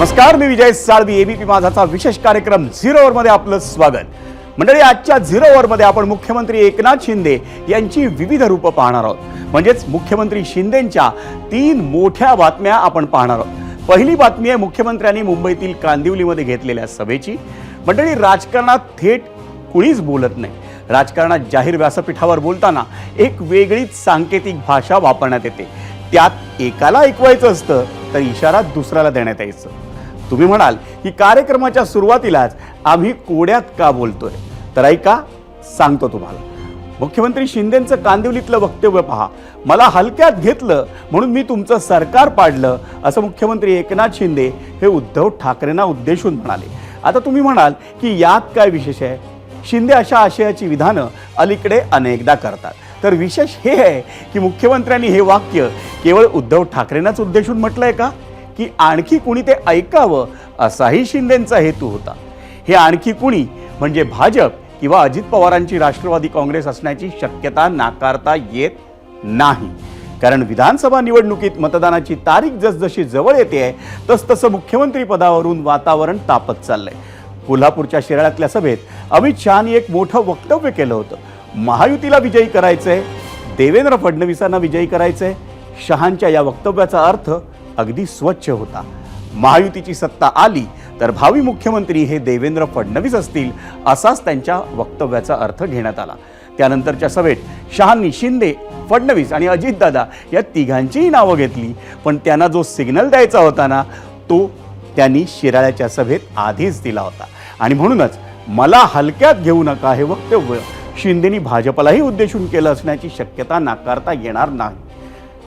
नमस्कार, मी विजय साळवी. एबीपी माझाचा विशेष कार्यक्रम झिरो अवर मध्ये आपलं स्वागत. मंडळी, आजच्या झिरो अवर मध्ये आपण मुख्यमंत्री एकनाथ शिंदे यांची विविध रूपं पाहणार आहोत. म्हणजेच मुख्यमंत्री शिंदेंच्या 3 मोठ्या बातम्या आपण पाहणार आहोत. पहिली बातमी आहे मुख्यमंत्र्यांनी मुंबईतील कांदिवलीमध्ये घेतलेल्या सभेची. मंडळी, राजकारणात थेट कुणीच बोलत नाही. राजकारणात जाहीर व्यासपीठावर बोलताना एक वेगळीच सांकेतिक भाषा वापरण्यात येते. त्यात एकाला ऐकवायचं असतं तर इशारा दुसऱ्याला देण्यात यायचं. तुम्ही म्हणाल की कार्यक्रमाच्या सुरुवातीलाच आम्ही कोड्यात का बोलतोय, तर ऐका, सांगतो तुम्हाला. मुख्यमंत्री शिंदेंचं कांदिवलीतलं वक्तव्य पहा. मला हलक्यात घेतलं म्हणून मी तुमचं सरकार पाडलं, असं मुख्यमंत्री एकनाथ शिंदे हे उद्धव ठाकरेंना उद्देशून म्हणाले. आता तुम्ही म्हणाल की यात काय विशेष आहे? शिंदे अशा आशयाची विधानं अलीकडे अनेकदा करतात. तर विशेष हे आहे की मुख्यमंत्र्यांनी हे वाक्य केवळ उद्धव ठाकरेंनाच उद्देशून म्हटलंय का, की आणखी कुणी ते ऐकावं असाही शिंदेंचा हेतू होता? हे आणखी कुणी म्हणजे भाजप किंवा अजित पवारांची राष्ट्रवादी काँग्रेस असण्याची शक्यता नाकारता येत नाही. कारण विधानसभा निवडणुकीत मतदानाची तारीख जसजशी जवळ येते आहे तसतसं मुख्यमंत्री पदावरून वातावरण तापत चाललंय. कोल्हापूरच्या शिराळ्यातल्या सभेत अमित शहानी एक मोठं वक्तव्य केलं होतं. महायुतीला विजयी करायचंय, देवेंद्र फडणवीसांना विजयी करायचंय. शहांच्या या वक्तव्याचा अर्थ अगदी स्वच्छ होता. महायुतीची सत्ता आली तर भावी मुख्यमंत्री हे देवेंद्र फडणवीस असतील, असाच त्यांच्या वक्तव्याचा अर्थ घेण्यात आला. त्यानंतरच्या सभेत शहांनी शिंदे, फडणवीस आणि अजितदादा या तिघांचीही नावं घेतली. पण त्यांना जो सिग्नल द्यायचा होता ना, तो त्यांनी शिराळ्याच्या सभेत आधीच दिला होता. आणि म्हणूनच मला हलक्यात घेऊ नका हे वक्तव्य शिंदेनी भाजपलाही उद्देशून केलं असण्याची शक्यता नाकारता येणार नाही.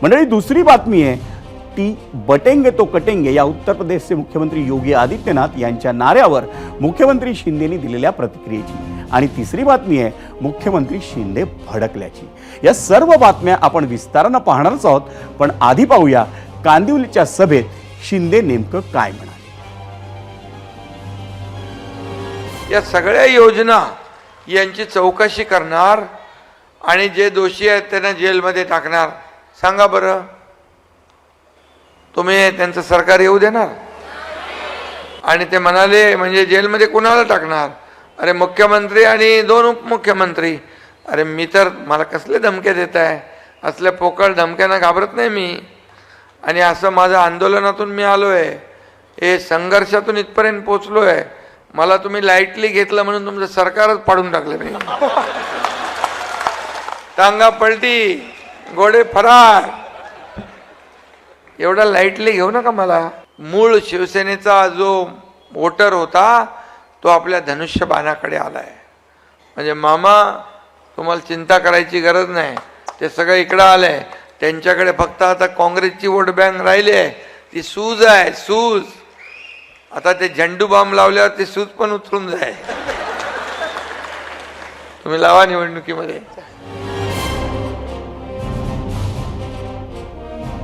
मंडळी, दुसरी बातमी आहे ती बटेंगे तो कटेंगे या उत्तर प्रदेशचे मुख्यमंत्री योगी आदित्यनाथ यांच्या नाऱ्यावर मुख्यमंत्री शिंदेनी दिलेल्या प्रतिक्रियेची. आणि तिसरी बातमी आहे मुख्यमंत्री शिंदे भडकल्याची. या सर्व बातम्या आपण विस्तारानं पाहणारच आहोत. पण आधी पाहूया कांदिवलीच्या सभेत शिंदे नेमकं काय म्हणाले. या सगळ्या योजना यांची चौकशी करणार आणि जे दोषी आहेत त्यांना जेलमध्ये टाकणार. सांगा बरं, तुम्ही त्यांचं सरकार येऊ देणार? आणि ते म्हणाले म्हणजे जेलमध्ये कुणाला टाकणार? अरे मुख्यमंत्री आणि 2 उपमुख्यमंत्री. अरे मी तर, मला कसले धमके देत आहे? असल्या पोकळ धमक्यांना घाबरत नाही मी. आणि असं माझं आंदोलनातून मी आलो आहे, हे संघर्षातून इथपर्यंत पोचलो आहे. मला तुम्ही लाईटली घेतलं म्हणून तुमचं सरकारच पाडून टाकलं मी. टांगा पलटी, घोडे फरार, एवढा लाईटली घेऊ नका मला. मूळ शिवसेनेचा जो वोटर होता तो आपल्या धनुष्यबाणाकडे आलाय. म्हणजे मामा, तुम्हाला चिंता करायची गरज नाही, ते सगळं इकडं आलंय. त्यांच्याकडे फक्त आता काँग्रेसची वोट बँक राहिली आहे, ती सूज आहे, सूज. आता ते झेंडू बॉम्ब लावल्यावर ती सूज पण उतरून जाय. तुम्ही लावा निवडणुकीमध्ये.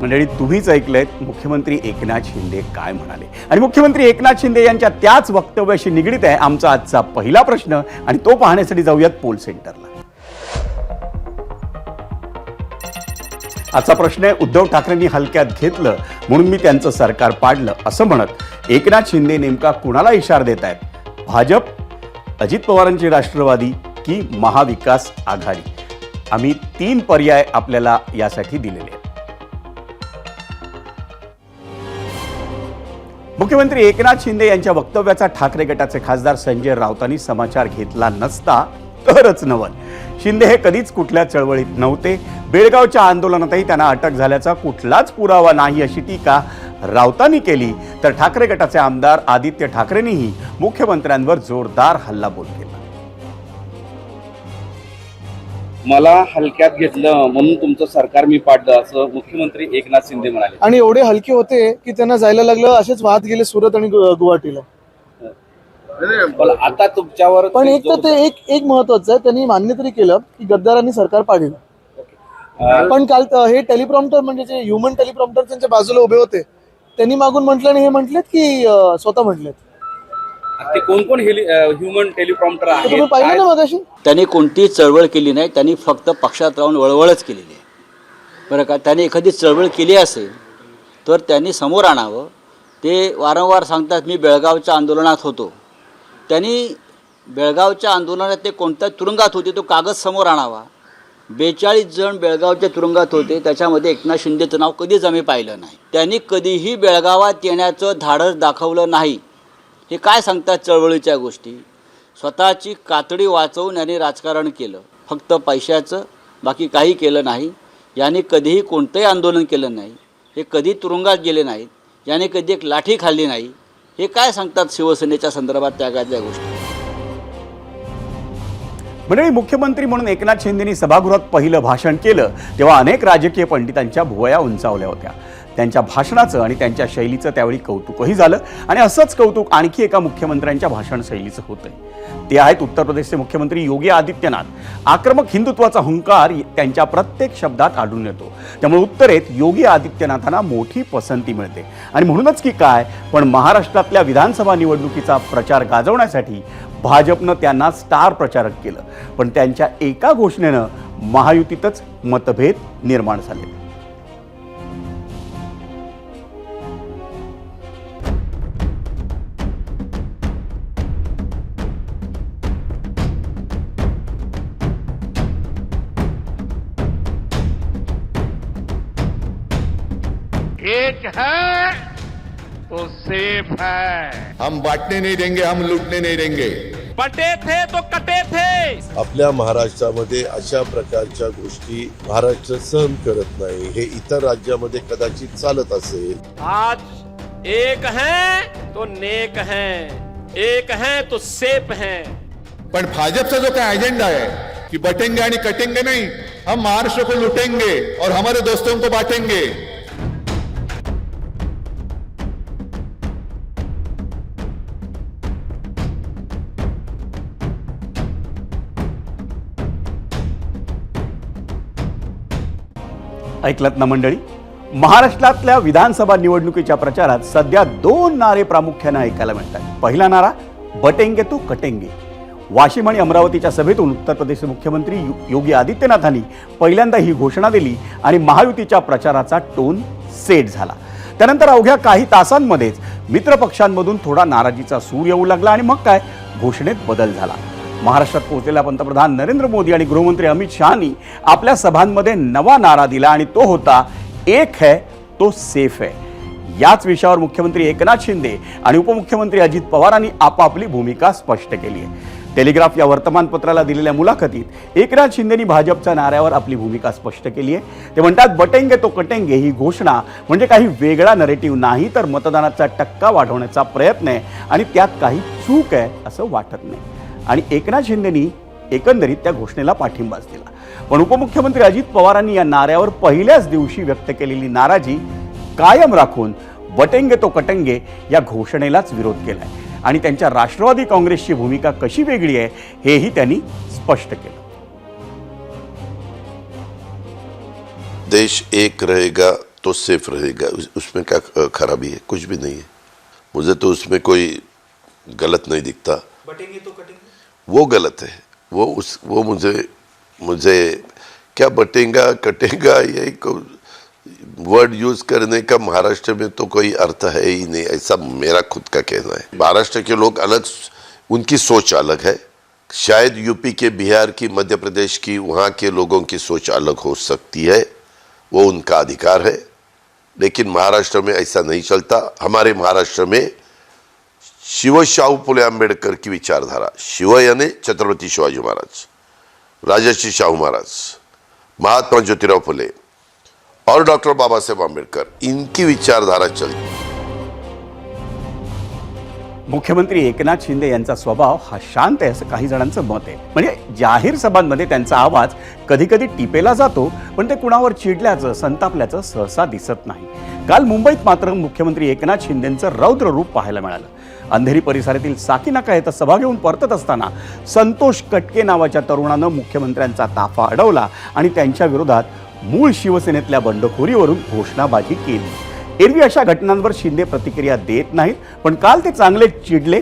मंडळी, तुम्हीच ऐकलंय मुख्यमंत्री एकनाथ शिंदे काय म्हणाले. आणि मुख्यमंत्री एकनाथ शिंदे यांच्या त्याच वक्तव्याशी निगडीत आहे आमचा आजचा पहिला प्रश्न, आणि तो पाहण्यासाठी जाऊयात पोल सेंटरला. आजचा प्रश्न आहे, उद्धव ठाकरेंनी हलक्यात घेतलं म्हणून मी त्यांचं सरकार पाडलं असं म्हणत एकनाथ शिंदे नेमका कुणाला इशारा देत आहेत? भाजप, अजित पवारांची राष्ट्रवादी की महाविकास आघाडी? आम्ही 3 पर्याय आपल्याला यासाठी दिलेले आहेत. मुख्यमंत्री एकनाथ शिंदे यांच्या वक्तव्याचा ठाकरे गटाचे खासदार संजय राऊतांनी समाचार घेतला नसता तरच नवल. शिंदे हे कधीच कुठल्या चळवळीत नव्हते. बेळगावच्या आंदोलनातही त्यांना अटक झाल्याचा कुठलाच पुरावा नाही अशी टीका राऊतांनी केली. तर ठाकरे गटाचे आमदार आदित्य ठाकरेंनीही मुख्यमंत्र्यांवर जोरदार हल्लाबोल केला. मला हलक्यात घेतलं म्हणून तुमचं सरकार मी पाडलं असं मुख्यमंत्री एकनाथ शिंदे म्हणाले. आणि एवढे हलके होते की त्यांना जायला लागलं असेच वाहत गेले सुरत आणि गुवाहाटीला. आता तुमच्यावर पण एक तर ते एक महत्वाचं आहे, त्यांनी मान्य तरी केलं की गद्दारांनी सरकार पाडलं. पण काल हे टेलिप्रॉम्प्टर म्हणजे जे ह्युमन टेलिप्रॉम्प्टर त्यांच्या बाजूला उभे होते, त्यांनी मागून म्हटलं आणि हे म्हटलेत की स्वतः म्हटलेत. ते कोण कोण ह्युमन टेलिप्रॉम्प्टर आहे तुम्ही पाहिलं ना मगाशी? त्यांनी कोणतीही चळवळ केली नाही, त्यांनी फक्त पक्षात राहून वळवळच केलेली आहे. बरं का, त्यांनी एखादी चळवळ केली असेल तर त्यांनी समोर आणावं ते वारंवार सांगतात मी बेळगावच्या आंदोलनात होतो. त्यांनी बेळगावच्या आंदोलनात ते कोणत्या तुरुंगात होते तो कागद समोर आणावा. 42 जण बेळगावच्या तुरुंगात होते, त्याच्यामध्ये एकनाथ शिंदेचं नाव कधीच आम्ही पाहिलं नाही. त्यांनी कधीही बेळगावात येण्याचं धाडस दाखवलं नाही. हे काय सांगतात चळवळीच्या गोष्टी. स्वतःची कातडी वाचवून यांनी राजकारण केलं, फक्त पैशाचं, बाकी काही केलं नाही. यांनी कधीही कोणतंही आंदोलन केलं नाही. हे कधी तुरुंगात गेले नाहीत. याने कधी एक लाठी खाल्ली नाही. हे काय सांगतात शिवसेनेच्या संदर्भात त्यागातल्या गोष्टी. मंडळी, मुख्यमंत्री म्हणून एकनाथ शिंदेंनी सभागृहात पहिलं भाषण केलं तेव्हा अनेक राजकीय पंडितांच्या भुवया उंचावल्या होत्या. त्यांच्या भाषणाचं आणि त्यांच्या शैलीचं त्यावेळी कौतुकही झालं आणि असंच कौतुक आणखी एका मुख्यमंत्र्यांच्या भाषण शैलीचं होतंय. ते आहेत उत्तर प्रदेशचे मुख्यमंत्री योगी आदित्यनाथ. आक्रमक हिंदुत्वाचा हुंकार त्यांच्या प्रत्येक शब्दात आढळून येतो. त्यामुळे उत्तरेत योगी आदित्यनाथांना मोठी पसंती मिळते. आणि म्हणूनच की काय, पण महाराष्ट्रातल्या विधानसभा निवडणुकीचा प्रचार गाजवण्यासाठी भाजपनं त्यांना स्टार प्रचारक केलं. पण त्यांच्या एका घोषणेनं महायुतीतच मतभेद निर्माण झाले. एक है तो सेफ है, हम बांटने नहीं देंगे, हम लूटने नहीं देंगे. बटे थे तो कटे थे. आपल्या महाराष्ट्रामध्ये अशा प्रकारच्या गोष्टी महाराष्ट्र सहन करत नाही. हे इतर राज्यामध्ये कदाचित चालत असेल. आज एक है तो नेक है, एक है तो सेफ है. पण भाजपचा जो काय एजेंडा है कि बटेंगे आणि कटेंगे नहीं, हम महाराष्ट्र को लूटेंगे और हमारे दोस्तों को बांटेंगे. ऐकलत ना मंडळी, महाराष्ट्रातल्या विधानसभा निवडणुकीच्या प्रचारात सध्या 2 नारे प्रामुख्याने ऐकायला मिळतात. पहिला नारा बटेंगे तो कटेंगे. वाशिम आणि अमरावतीच्या सभेतून उत्तर प्रदेशचे मुख्यमंत्री योगी आदित्यनाथांनी पहिल्यांदा ही घोषणा दिली आणि महायुतीच्या प्रचाराचा टोन सेट झाला. त्यानंतर अवघ्या काही तासांमध्येच मित्रपक्षांमधून थोडा नाराजीचा सूर येऊ लागला आणि मग काय, घोषणेत बदल झाला. महाराष्ट्रात पोहोचलेल्या पंतप्रधान नरेंद्र मोदी आणि गृहमंत्री अमित शहानी आपल्या सभांमध्ये नवा नारा दिला आणि तो होता एक है तो सेफ है. याच विषयावर मुख्यमंत्री एकनाथ शिंदे आणि उपमुख्यमंत्री अजित पवारांनी आपापली भूमिका स्पष्ट केली आहे. टेलिग्राफ या वर्तमानपत्राला दिलेल्या मुलाखतीत एकनाथ शिंदेनी भाजपच्या नाऱ्यावर आपली भूमिका स्पष्ट केली आहे. ते म्हणतात बटेंगे तो कटेंगे ही घोषणा म्हणजे काही वेगळा नरेटिव्ह नाही, तर मतदानाचा टक्का वाढवण्याचा प्रयत्न आहे आणि त्यात काही चूक आहे असं वाटत नाही. आणि एकनाथ शिंदेनी एकंदरीत त्या घोषणेला पाठिंबाच दिला. पण उपमुख्यमंत्री अजित पवारांनी या नाऱ्यावर पहिल्याच दिवशी व्यक्त केलेली नाराजी कायम राखून बटेंगे तो कटेंगे या घोषणेलाच विरोध केलाय आणि त्यांच्या राष्ट्रवादी काँग्रेसची भूमिका कशी वेगळी आहे हेही त्यांनी स्पष्ट केलं. देश एक रहेगा तो सेफ रहेगा, उसमें क्या खराबी है? कुछ भी नहीं है. मुझे तो उसमें कोई गलत नहीं दिखता. बटेंगे तो कटेंगे वो गलत है. वो मुझे क्या बटेगा कटेगा ये वर्ड यूज करने का महाराष्ट्र में तो कोई अर्थ है ही नहीं, ऐसा मेरा खुद का कहना है. महाराष्ट्र के लोग अलग, उनकी सोच अलग है. शायद यूपी के, बिहार की, मध्य प्रदेश की, वहाँ के लोगों की सोच अलग हो सकती है, वो उनका अधिकार है. लेकिन महाराष्ट्र में ऐसा नहीं चलता. हमारे महाराष्ट्र में शिव शाहू फुले आंबेडकर की विचारधारा, शिव यानी छत्रपति शिवाजी महाराज, राजर्षि शाहू महाराज, महात्मा ज्योतिराव फुले और डॉक्टर बाबा साहेब आंबेडकर, इनकी विचारधारा चलती. मुख्यमंत्री एकनाथ शिंदे यांचा स्वभाव हा शांत आहे असं काही जणांचं मत आहे. म्हणजे जाहीर सभांमध्ये त्यांचा आवाज कधी कधी टिपेला जातो, पण ते कुणावर चिडल्याचं, संतापल्याचं सहसा दिसत नाही. काल मुंबईत मात्र मुख्यमंत्री एकनाथ शिंदेंचं रौद्र रूप पाहायला मिळालं. अंधेरी परिसरातील साकीनाका येथे सभा घेऊन परतत असताना संतोष कटके नावाच्या तरुणानं मुख्यमंत्र्यांचा ताफा अडवला आणि त्यांच्या विरोधात मूळ शिवसेनेतल्या बंडखोरीवरून घोषणाबाजी केली. एरवी अशा घटनांवर शिंदे प्रतिक्रिया देत नाहीत, पण काल ते चांगले चिडले.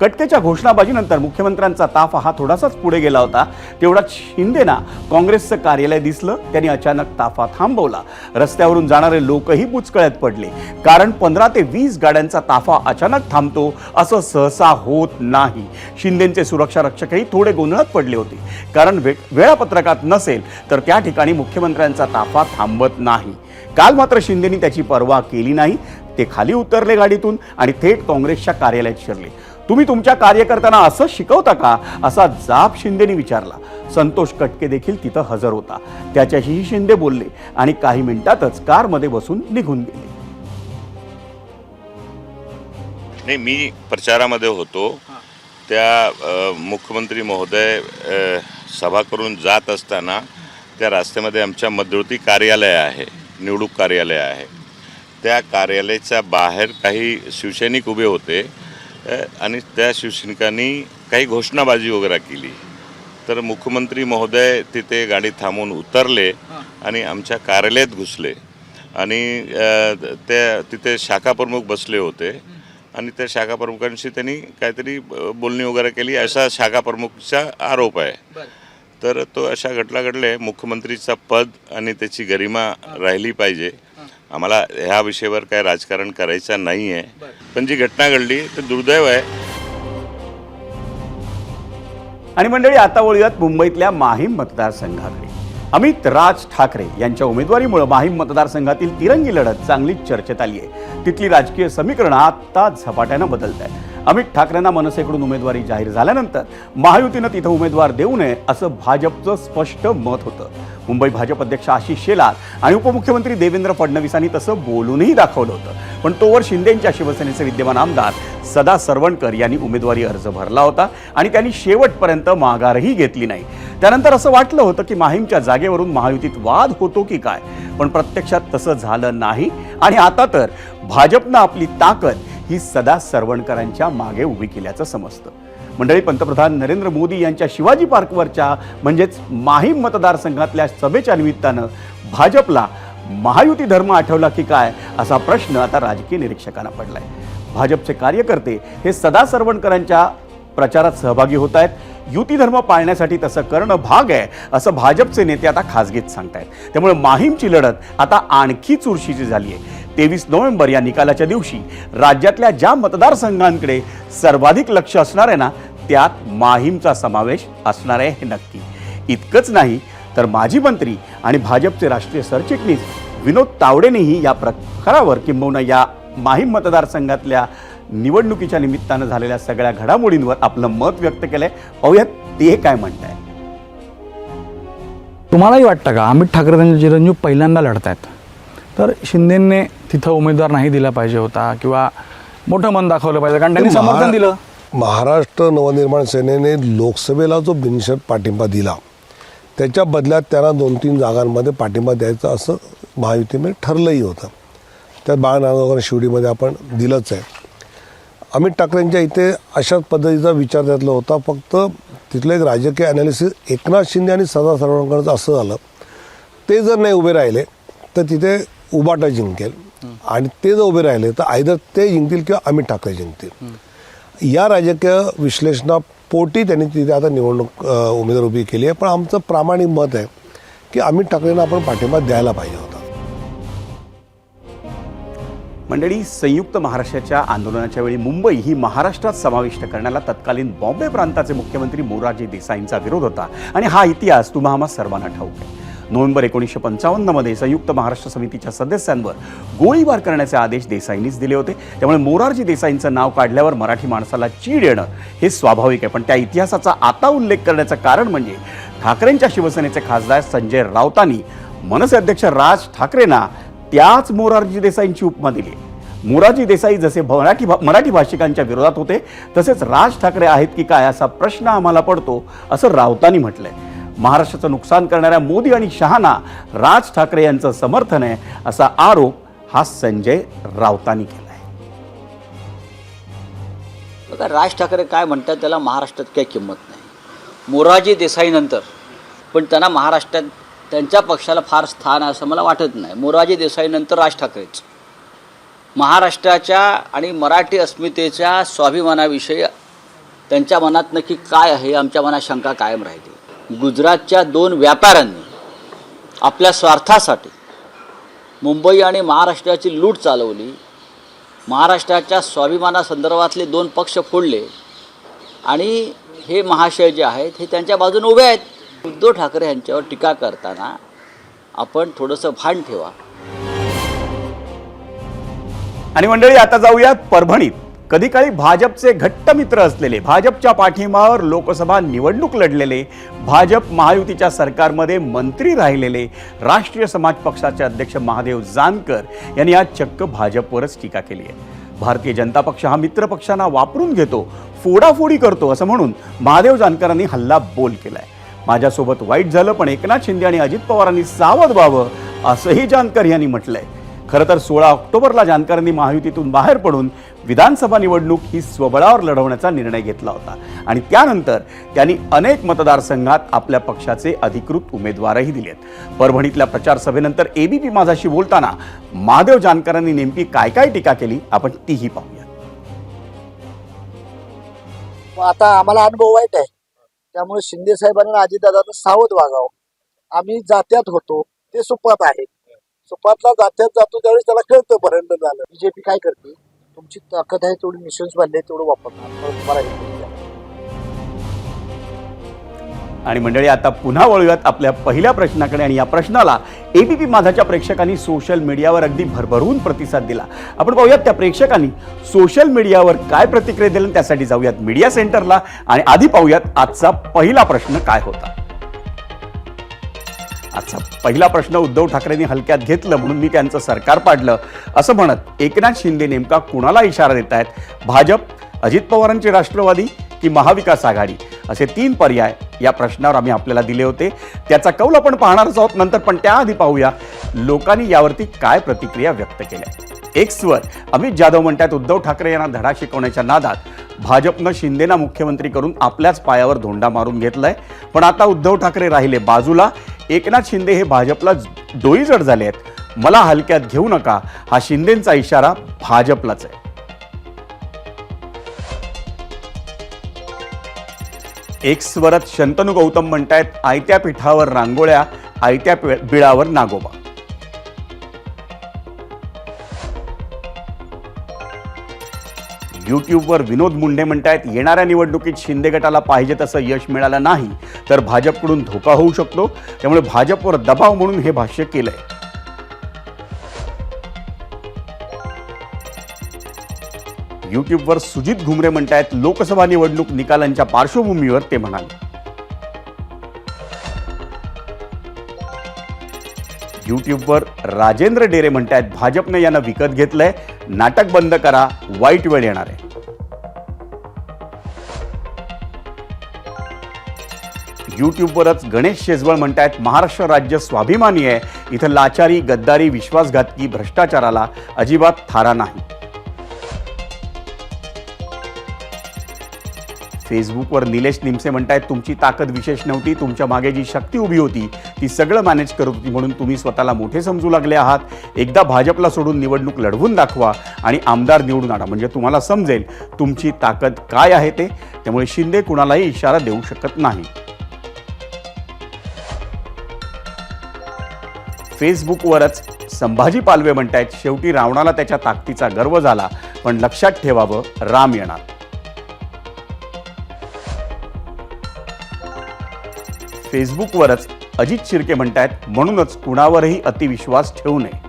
कटकेच्या घोषणाबाजीनंतर मुख्यमंत्र्यांचा ताफा हा थोडासाच पुढे गेला होता. तेवढाच शिंदेना काँग्रेसचं कार्यालय दिसलं. त्यांनी अचानक ताफा थांबवला. रस्त्यावरून जाणारे लोकही बुचकळ्यात पडले, कारण 15 ते 20 गाड्यांचा ताफा अचानक थांबतो असं सहसा होत नाही. शिंदेचे सुरक्षा रक्षकही थोडे गोंधळात पडले होते, कारण वेळापत्रकात नसेल तर त्या ठिकाणी मुख्यमंत्र्यांचा ताफा थांबत नाही. काल मात्र शिंदेनी त्याची पर्वा केली नाही. ते खाली उतरले गाडीतून आणि थेट काँग्रेसच्या कार्यालयात शिरले. तुम्ही तुमच्या कार्यकर्त्यांना असं शिकवता का, असा जाब शिंदेनी विचारला. संतोष कटके देखील तिथं हजर होता. त्याच्याशीही शिंदे बोलले आणि काही मिनिटातच कारमध्ये बसून निघून गेले. नाही, मी प्रचारामध्ये होतो. त्या मुख्यमंत्री महोदय सभा करून जात असताना त्या रस्त्यामध्ये आमच्या मध्यवर्ती कार्यालय आहे, निवडणूक कार्यालय आहे. त्या कार्यालयाच्या बाहेर काही शिवसैनिक उभे होते आणि त्या शिवसैनिकांनी काही घोषणाबाजी वगैरे केली. तर मुख्यमंत्री महोदय तिथे गाडी थांबवून उतरले आणि आमच्या कार्यालयात घुसले आणि त्या तिथे शाखा प्रमुख बसले होते आणि त्या शाखा प्रमुखांशी त्यांनी काहीतरी बोलणी वगैरे केली, असा शाखा प्रमुखचा आरोप आहे. तर तो अशा घटना घडले. मुख्यमंत्रीचा पद आणि त्याची गरिमा राहिली पाहिजे. आम्हाला ह्या विषयावर काय राजकारण करायचं नाही आहे, पण जी घटना घडली ते दुर्दैव आहे. आणि मंडळी, आता वळूयात मुंबईतल्या माहीम मतदारसंघाकडे. अमित राज ठाकरे यांच्या उमेदवारीमुळे माहीम मतदारसंघातील तिरंगी लढत चांगलीच चर्चेत आली आहे. तिथली राजकीय समीकरणं आता झपाट्यानं बदलत आहेत. अमित ठाकरेंना मनसेकडून उमेदवारी जाहीर झाल्यानंतर महायुतीनं तिथं उमेदवार देऊ नये असं भाजपचं स्पष्ट मत होतं. मुंबई भाजप अध्यक्ष आशिष शेलार आणि उपमुख्यमंत्री देवेंद्र फडणवीसांनी तसं बोलूनही दाखवलं होतं. पण तोवर शिंदेंच्या शिवसेनेचे विद्यमान आमदार सदा सरवणकर यांनी उमेदवारी अर्ज भरला होता आणि त्यांनी शेवटपर्यंत माघारही घेतली नाही. त्यानंतर असं वाटलं होतं की माहीमच्या जागेवरून महायुतीत वाद होतो की काय, पण प्रत्यक्षात तसं झालं नाही. आणि आता तर भाजपनं आपली ताकद ही सदा सरवणकरांच्या मागे उभी केल्याचं समजतं. मंडळी, पंतप्रधान नरेंद्र मोदी यांच्या शिवाजी पार्कवरच्या म्हणजेच माहीम मतदारसंघातल्या सभेच्या निमित्तानं भाजपला महायुती धर्म आठवला की काय, असा प्रश्न आता राजकीय निरीक्षकांना पडलाय. भाजपचे कार्यकर्ते हे सदा सरवणकरांच्या प्रचारात सहभागी होत आहेत. युती धर्म पाळण्यासाठी तसं करणं भाग आहे असं भाजपचे नेते आता खासगीत सांगतायत. त्यामुळे माहीमची लढत आता आणखी चुरशीची झाली आहे. 23 नोव्हेंबर या निकालाच्या दिवशी राज्यातल्या ज्या मतदारसंघांकडे सर्वाधिक लक्ष असणार आहे ना, त्यात माहीमचा समावेश असणार आहे हे नक्की. इतकंच नाही तर माजी मंत्री आणि भाजपचे राष्ट्रीय सरचिटणीस विनोद तावडेनेही या प्रकारावर किंबहुना या माहीम मतदारसंघातल्या निवडणुकीच्या निमित्तानं झालेल्या सगळ्या घडामोडींवर आपलं मत व्यक्त केलंय. पाहूयात ते काय म्हणताय. तुम्हालाही वाटतं का अमित ठाकरे त्यांचे चिरंजीव पहिल्यांदा लढत आहेत, तर शिंदेंनी तिथं उमेदवार नाही दिला पाहिजे होता किंवा मोठं मन दाखवलं पाहिजे, कारण त्यांनी समर्थन दिलं. महाराष्ट्र नवनिर्माण सेनेने लोकसभेला जो बिनशर्त पाठिंबा दिला, त्याच्या बदल्यात त्यांना 2-3 जागांमध्ये पाठिंबा द्यायचा असं महायुतीमध्ये ठरलंही होतं. त्यात बाळानागाव शिवडीमध्ये आपण दिलंच आहे. अमित ठाकरेंच्या इथे अशाच पद्धतीचा विचार त्यातला होता. फक्त तिथलं एक राजकीय ॲनालिसिस एकनाथ शिंदे आणि सदा सरवणकरचं असं झालं, ते जर नाही उभे राहिले तर तिथे उबाटा जिंकेल आणि ते जर उभे राहिले तर आयदर ते जिंकतील किंवा अमित ठाकरे जिंकतील. या राजकीय विश्लेषणापोटी त्यांनी तिथे आता निवडणूक उमेदवार उभी केली आहे. पण आमचं प्रामाणिक मत आहे की अमित ठाकरेंना आपण पाठिंबा द्यायला पाहिजे होता. मंडळी, संयुक्त महाराष्ट्राच्या आंदोलनाच्या वेळी मुंबई ही महाराष्ट्रात समाविष्ट करण्याला तत्कालीन बॉम्बे प्रांताचे मुख्यमंत्री मोरारजी देसाईंचा विरोध होता आणि हा इतिहास तुम्हा आम्हा सर्वांना ठाऊक आहे. नोव्हेंबर 1955 मध्ये संयुक्त महाराष्ट्र समितीच्या सदस्यांवर गोळीबार करण्याचे आदेश देसाईंनीच दिले होते. त्यामुळे मोरारजी देसाईंचं नाव काढल्यावर मराठी माणसाला चीड येणं हे स्वाभाविक आहे. पण त्या इतिहासाचा आता उल्लेख करण्याचं कारण म्हणजे ठाकरेंच्या शिवसेनेचे खासदार संजय राऊतांनी मनसे अध्यक्ष राज ठाकरेंना त्याच मोरारजी देसाईंची उपमा दिली. मोरारजी देसाई जसे मराठी भाषिकांच्या विरोधात होते, तसेच राज ठाकरे आहेत की काय असा प्रश्न आम्हाला पडतो, असं राऊतांनी म्हटलंय. महाराष्ट्राचं नुकसान करणाऱ्या मोदी आणि शहाना राज ठाकरे यांचं समर्थन आहे असा आरोप हा संजय राऊतांनी केला आहे. बघा, राज ठाकरे काय म्हणतात त्याला महाराष्ट्रात काही किंमत नाही. मोरारजी देसाईनंतर पण त्यांना महाराष्ट्रात त्यांच्या पक्षाला फार स्थान असं मला वाटत नाही. मोरारजी देसाईनंतर राज ठाकरेच महाराष्ट्राच्या आणि मराठी अस्मितेच्या स्वाभिमानाविषयी त्यांच्या मनात नक्की काय आहे, आमच्या मनात शंका कायम राहिली. गुजरातच्या 2 व्यापाऱ्यांनी आपल्या स्वार्थासाठी मुंबई आणि महाराष्ट्राची लूट चालवली. महाराष्ट्राच्या स्वाभिमानासंदर्भातले 2 पक्ष फोडले आणि हे महाशय जे आहेत हे त्यांच्या बाजूने उभे आहेत. उद्धव ठाकरे यांच्यावर टीका करताना आपण थोडंसं भान ठेवा. आणि मंडळी, आता जाऊयात परभणीत. कधी काळी भाजपचे घट्ट मित्र असलेले, भाजपच्या पाठीमावर लोकसभा निवडणूक लढलेले, भाजप महायुतीच्या सरकारमध्ये मंत्री राहिलेले राष्ट्रीय समाज पक्षाचे अध्यक्ष महादेव जानकर यांनी आज चक्क भाजपवरच टीका केली आहे. भारतीय जनता पक्ष हा मित्र पक्षांना वापरून घेतो, फोडाफोडी करतो असं म्हणून महादेव जानकरांनी हल्ला बोल केलाय. माझ्यासोबत वाईट झालं, पण एकनाथ शिंदे आणि अजित पवारांनी सावध व्हावं असंही जानकर यांनी म्हटलंय. खरं तर 16 ऑक्टोबरला जानकरांनी महायुतीतून बाहेर पडून विधानसभा निवडणूक ही स्वबळावर लढवण्याचा निर्णय घेतला होता आणि त्यानंतर त्यांनी अनेक मतदारसंघात आपल्या पक्षाचे अधिकृत उमेदवारही दिलेत. परभणीतल्या प्रचार सभेनंतर एबीपी माझाशी बोलताना महादेव जानकरांनी नेमकी काय काय टीका केली आपण तीही पाहूया. आता आम्हाला अनुभव वाईट आहे, त्यामुळे शिंदे साहेबांना अजितदादांना सावध वागावं. आम्ही जात्यात होतो, ते सुपात आहे. सुपातला जात्यात जातो त्यावेळेस त्याला कळतं पर्यंत झालं. बीजेपी काय करते, तुमची ताकद आहे तेवढी मिशन्स बांधले तेवढं वापरणार. आणि मंडळी, आता पुन्हा वळूयात आपल्या पहिल्या प्रश्नाकडे. आणि या प्रश्नाला एबीपी माझाच्या प्रेक्षकांनी सोशल मीडियावर अगदी भरभरून प्रतिसाद दिला. आपण पाहूयात त्या प्रेक्षकांनी सोशल मीडियावर काय प्रतिक्रिया दिली, त्यासाठी जाऊयात मीडिया सेंटरला आणि आधी पाहूयात आजचा पहिला प्रश्न काय होता. आजचा पहिला प्रश्न, उद्धव ठाकरेंनी हलक्यात घेतलं म्हणून मी त्यांचं सरकार पाडलं असं म्हणत एकनाथ शिंदे नेमका कुणाला इशारा देत आहेत? भाजप, अजित पवारांची राष्ट्रवादी की महाविकास आघाडी, असे 3 पर्याय या प्रश्नावर आम्ही आपल्याला दिले होते. त्याचा कौल आपण पाहणारच आहोत नंतर, पण त्याआधी पाहूया लोकांनी यावरती काय प्रतिक्रिया व्यक्त केल्या. एक्सवर अमित जाधव म्हणतात, उद्धव ठाकरे यांना धडा शिकवण्याच्या नादात भाजपनं शिंदेना मुख्यमंत्री करून आपल्याच पायावर धोंडा मारून घेतलाय, पण आता उद्धव ठाकरे राहिले बाजूला, एकनाथ शिंदे हे भाजपला डोईजड झाले आहेत. मला हलक्यात घेऊ नका हा शिंदेंचा इशारा भाजपलाच आहे. एक्सवरच शंतनू गौतम म्हणतायत, आयत्या पिठावर रांगोळ्या, आयत्या बिळावर नागोबा. यूट्यूबवर विनोद मुंडे म्हणतायत, येणाऱ्या निवडणुकीत शिंदे गटाला पाहिजे तसं यश मिळालं नाही तर भाजपकडून धोका होऊ शकतो, त्यामुळे भाजपवर दबाव म्हणून हे भाष्य केलंय. यूट्यूबवर सुजित घुमरे म्हणतायत, लोकसभा निवडणूक निकालांच्या पार्श्वभूमीवर ते म्हणाले. यूट्यूबवर राजेंद्र डेरे म्हणतायत, भाजपने यांना विकत घेतलंय, नाटक बंद करा, वाईट वेळ येणार आहे. यूट्यूबवरच गणेश शेजवळ म्हणतायत, महाराष्ट्र राज्य स्वाभिमानी आहे, इथं लाचारी, गद्दारी, विश्वासघातकी, भ्रष्टाचाराला अजिबात थारा नाही. फेसबुकवर निलेश निमसे म्हणतायत, तुमची ताकद विशेष नव्हती, तुमच्या मागे जी शक्ती उभी होती ती सगळं मॅनेज करत होती म्हणून तुम्ही स्वतःला मोठे समजू लागले आहात. एकदा भाजपला सोडून निवडणूक लढवून दाखवा आणि आमदार निवडून आणा, म्हणजे तुम्हाला समजेल तुमची ताकद काय आहे ते. त्यामुळे शिंदे कुणालाही इशारा देऊ शकत नाही. फेसबुकवरच संभाजी पालवे म्हणतायत, शेवटी रावणाला त्याच्या ताकदीचा गर्व झाला, पण लक्षात ठेवावं राम येणार. फेसबुकवरच अजित शिर्के म्हणतायत, म्हणूनच कुणावरही अतिविश्वास ठेवू नये.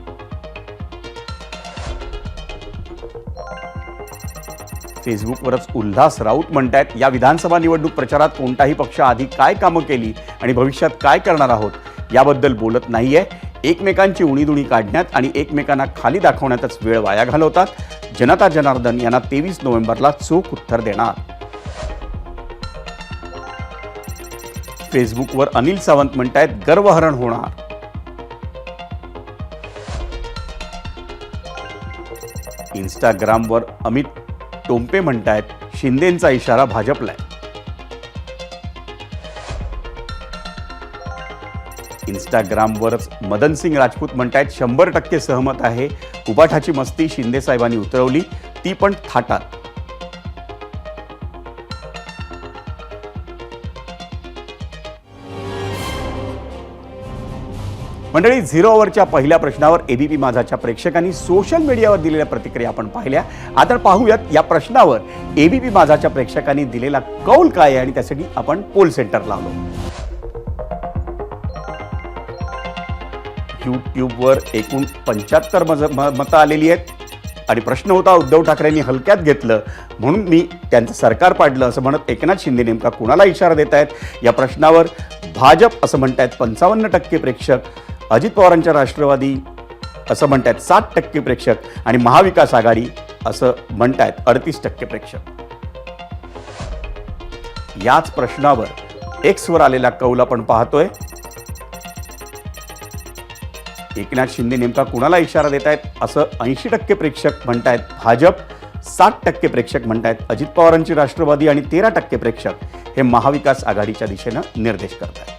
फेसबुकवरच उल्हास राऊत म्हणतायत, या विधानसभा निवडणूक प्रचारात कोणताही पक्ष आधी काय कामं केली आणि भविष्यात काय करणार आहोत याबद्दल बोलत नाहीये. एकमेकांची उणीधुणी काढण्यात आणि एकमेकांना खाली दाखवण्यातच वेळ वाया घालवतात. जनता जनार्दन यांना 23 नोव्हेंबरला चोख उत्तर देणार. फेसबुकवर अनिल सावंत म्हणतायत, गर्वहरण होणार. इंस्टाग्रामवर अमित टोंपे म्हणतायत, शिंदेंचा इशारा भाजपला आहे. इंस्टाग्रामवरच मदनसिंग राजपूत म्हणतायत, 100% सहमत आहे, उबाठाची मस्ती शिंदे साहेबांनी उतरवली, ती पण थाटात. मंडळी, 0 ओव्हरच्या पहिल्या प्रश्नावर एबीपी माझाच्या प्रेक्षकांनी सोशल मीडियावर दिलेल्या प्रतिक्रिया आपण पाहिल्या. आता पाहूयात या प्रश्नावर एबीपी माझाच्या प्रेक्षकांनी दिलेला कौल काय आहे, आणि त्यासाठी आपण पोल सेंटरला आलो. यूट्यूबवर एकूण 75 मतं आलेली आहेत. आणि प्रश्न होता, उद्धव ठाकरेंनी हलक्यात घेतलं म्हणून मी त्यांचं सरकार पाडलं असं म्हणत एकनाथ शिंदे नेमका कुणाला इशारा देत आहेत. या प्रश्नावर भाजप असं म्हणतायत 55% प्रेक्षक, अजित पवारांच्या राष्ट्रवादी असं म्हणतायत 60% प्रेक्षक, आणि महाविकास आघाडी असं म्हणतायत 38% प्रेक्षक. याच प्रश्नावर एक्सवर आलेला कौल आपण पाहतोय. एकनाथ शिंदे नेमका कुणाला इशारा देत आहेत असं 80% प्रेक्षक म्हणतायत भाजप, 60% प्रेक्षक म्हणतायत अजित पवारांची राष्ट्रवादी, आणि 13% प्रेक्षक हे महाविकास आघाडीच्या दिशेनं निर्देश करतायत.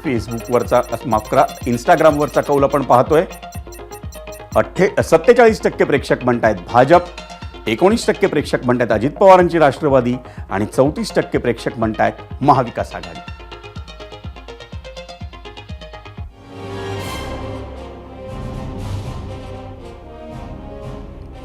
फेसबुकवरचा माफ करा, इंस्टाग्रामवरचा कौल आपण पाहतोय. 47% प्रेक्षक म्हणतायत भाजप, 19% प्रेक्षक म्हणतायत अजित पवारांची राष्ट्रवादी, आणि 34% प्रेक्षक म्हणतायत महाविकास आघाडी.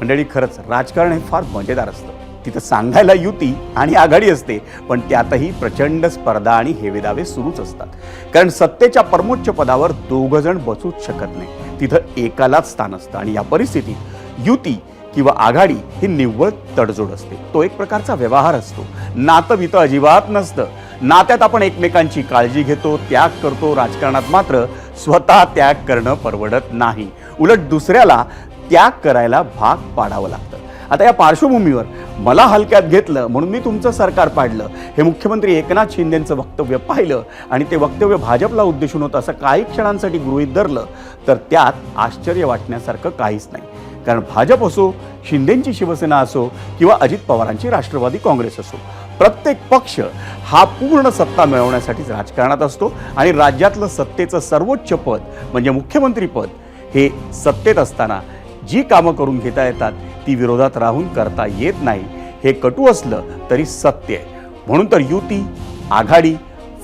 मंडळी, खरंच राजकारण हे फार मजेदार असतं. तिथं सांगायला युती आणि आघाडी असते, पण त्यातही प्रचंड स्पर्धा आणि हेवेदावे सुरूच असतात. कारण सत्तेच्या परमोच्च पदावर दोघं जण बसूच शकत नाही, तिथं एकालाच स्थान असतं. आणि या परिस्थितीत युती किंवा आघाडी ही निव्वळ तडजोड असते. तो एक प्रकारचा व्यवहार असतो. नातं बितं अजिबात नसतं. नात्यात आपण एकमेकांची काळजी घेतो, त्याग करतो. राजकारणात मात्र स्वतः त्याग करणं परवडत नाही, उलट दुसऱ्याला त्याग करायला भाग पाडावं लागतं. आता या पार्श्वभूमीवर मला हलक्यात घेतलं म्हणून मी तुमचं सरकार पाडलं हे मुख्यमंत्री एकनाथ शिंदेंचं वक्तव्य पाहिलं, आणि ते वक्तव्य भाजपला उद्देशून होतं असं काही क्षणांसाठी गृहीत धरलं, तर त्यात आश्चर्य वाटण्यासारखं काहीच नाही. कारण भाजप असो, शिंदेंची शिवसेना असो, किंवा अजित पवारांची राष्ट्रवादी काँग्रेस असो, प्रत्येक पक्ष हा पूर्ण सत्ता मिळवण्यासाठीच राजकारणात असतो. आणि राज्यातलं सत्तेचं सर्वोच्च पद म्हणजे मुख्यमंत्री पद हे सत्तेत असताना जी कामं करून घेता येतात ती विरोधात राहून करता येत नाही, हे कटू असलं तरी सत्य आहे. म्हणून तर युती, आघाडी,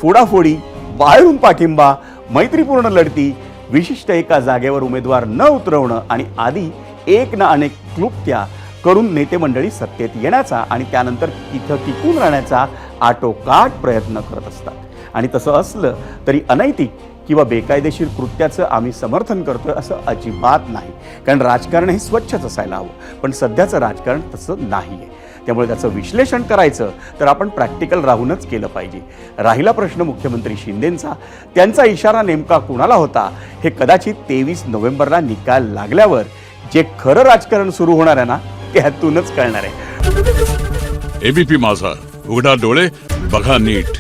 फोडाफोडी, बाहेरून पाठिंबा, मैत्रीपूर्ण लढती, विशिष्ट एका जागेवर उमेदवार न उतरवणं, आणि आदी एक ना अनेक क्लुप्त्या करून नेते मंडळी सत्तेत येण्याचा आणि त्यानंतर तिथं टिकून राहण्याचा आटोकाट प्रयत्न करत असतात. आणि तसं असलं तरी अनैतिक किंवा बेकायदेशीर कृत्याचं आम्ही समर्थन करतोय असं अजिबात नाही. कारण राजकारण हे स्वच्छच असायला हवं, पण सध्याचं राजकारण तसं नाही आहे. त्यामुळे त्याचं विश्लेषण करायचं तर आपण प्रॅक्टिकल राहूनच केलं पाहिजे. राहिला प्रश्न मुख्यमंत्री शिंदेंचा, त्यांचा इशारा नेमका कुणाला होता हे कदाचित 23 नोव्हेंबरला निकाल लागल्यावर जे खरं राजकारण सुरू होणार आहे ना, त्यातूनच कळणार आहे. एबीपी माझा, उघडा डोळे बघा नीट.